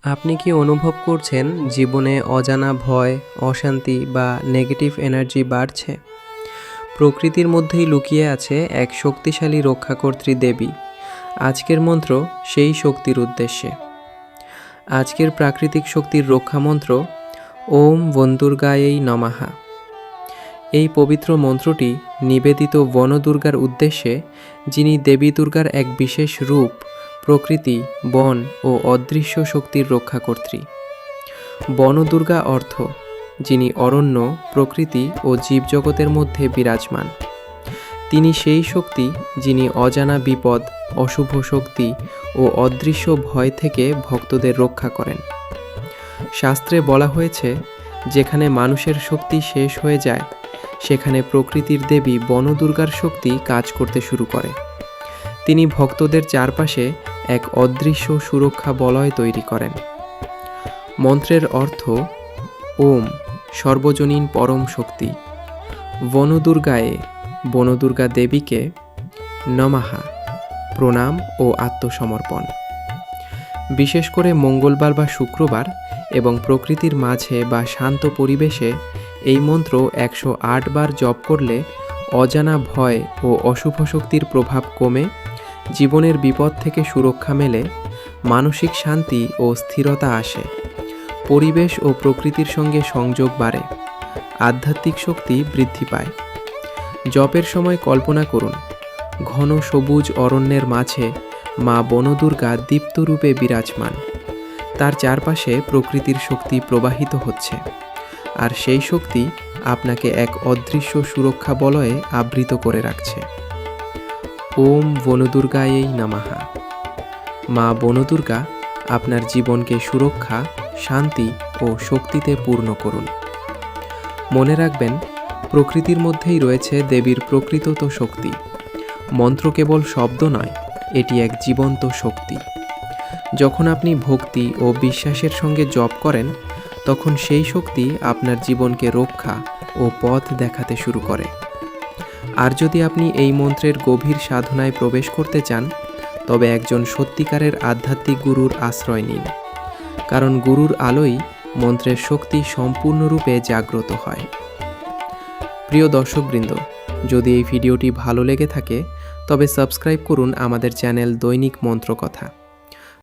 আপনি কি অনুভব করছেন জীবনে অজানা ভয়, অশান্তি বা নেগেটিভ এনার্জি বাড়ছে? প্রকৃতির মধ্যেই লুকিয়ে আছে এক শক্তিশালী রক্ষাকর্ত্রী দেবী। আজকের মন্ত্র সেই শক্তির উদ্দেশ্যে। আজকের প্রাকৃতিক শক্তির রক্ষা মন্ত্র ওম বনদুর্গাयै নমঃ। এই পবিত্র মন্ত্রটি নিবেদিত বনদুর্গার উদ্দেশ্যে, যিনি দেবী দুর্গার এক বিশেষ রূপ, প্রকৃতি, বন ও অদৃশ্য শক্তির রক্ষাকর্ত্রী। বনদুর্গা অর্থ যিনি অরণ্য, প্রকৃতি ও জীবজগতের মধ্যে বিরাজমান। তিনি সেই শক্তি যিনি অজানা বিপদ, অশুভ শক্তি ও অদৃশ্য ভয় থেকে ভক্তদের রক্ষা করেন। শাস্ত্রে বলা হয়েছে, যেখানে মানুষের শক্তি শেষ হয়ে যায়, সেখানে প্রকৃতির দেবী বনদুর্গার শক্তি কাজ করতে শুরু করে। তিনি ভক্তদের চারপাশে এক অদৃশ্য সুরক্ষা বলয় তৈরি করেন। মন্ত্রের অর্থ ওম সর্বজনীন পরম শক্তি, বনদুর্গায়ে বনদুর্গা দেবীকে নমঃ প্রণাম ও আত্মসমর্পণ। বিশেষ করে মঙ্গলবার বা শুক্রবার এবং প্রকৃতির মাঝে বা শান্ত পরিবেশে এই মন্ত্র 108 বার জপ করলে অজানা ভয় ও অশুভ শক্তির প্রভাব কমে, জীবনের বিপদ থেকে সুরক্ষা মেলে, মানসিক শান্তি ও স্থিরতা আসে, পরিবেশ ও প্রকৃতির সঙ্গে সংযোগ বাড়ে, আধ্যাত্মিক শক্তি বৃদ্ধি পায়। জপের সময় কল্পনা করুন, ঘন সবুজ অরণ্যের মাঝে মা বনদুর্গা দীপ্তরূপে বিরাজমান। তার চারপাশে প্রকৃতির শক্তি প্রবাহিত হচ্ছে, আর সেই শক্তি আপনাকে এক অদৃশ্য সুরক্ষা বলয়ে আবৃত করে রাখছে। ওম বনদুর্গাयै নমঃ। মা বনদুর্গা আপনার জীবনকে সুরক্ষা, শান্তি ও শক্তিতে পূর্ণ করুন। মনে রাখবেন, প্রকৃতির মধ্যেই রয়েছে দেবীর প্রকৃত শক্তি। মন্ত্র কেবল শব্দ নয়, এটি এক জীবন্ত শক্তি। যখন আপনি ভক্তি ও বিশ্বাসের সঙ্গে জপ করেন, তখন সেই শক্তি আপনার জীবনকে রক্ষা ও পথ দেখাতে শুরু করে। আর যদি আপনি এই মন্ত্রের গভীর সাধনায় প্রবেশ করতে চান, তবে একজন সত্যিকারের আধ্যাত্মিক গুরুর আশ্রয় নিন, কারণ গুরুর আলোই মন্ত্রের শক্তি সম্পূর্ণরূপে জাগ্রত হয়। প্রিয় দর্শকবৃন্দ, যদি এই ভিডিওটি ভালো লেগে থাকে, তবে সাবস্ক্রাইব করুন আমাদের চ্যানেল দৈনিক মন্ত্র কথা।